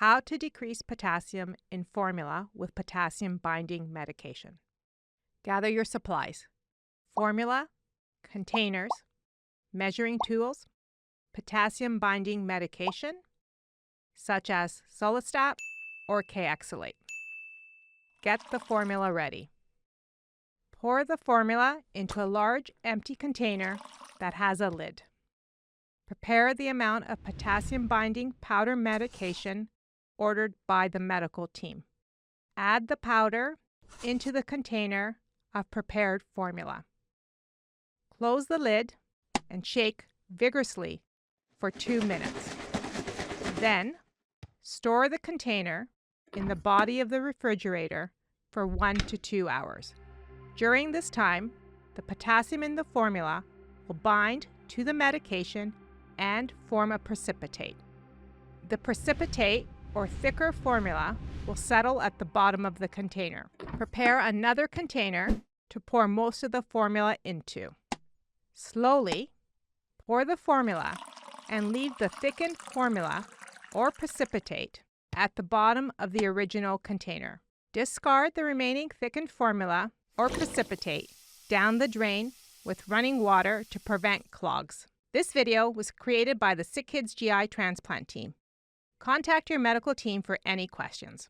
How to decrease potassium in formula with potassium-binding medication. Gather your supplies: formula, containers, measuring tools, potassium-binding medication, such as Sulfonate or Kayexalate. Get the formula ready. Pour the formula into a large empty container that has a lid. Prepare the amount of potassium-binding powder medication ordered by the medical team. Add the powder into the container of prepared formula. Close the lid and shake vigorously for 2 minutes. Then, store the container in the body of the refrigerator for 1 to 2 hours. During this time, the potassium in the formula will bind to the medication and form a precipitate. The precipitate, or thicker formula, will settle at the bottom of the container. Prepare another container to pour most of the formula into. Slowly pour the formula and leave the thickened formula or precipitate at the bottom of the original container. Discard the remaining thickened formula or precipitate down the drain with running water to prevent clogs. This video was created by the SickKids GI Transplant team. Contact your medical team for any questions.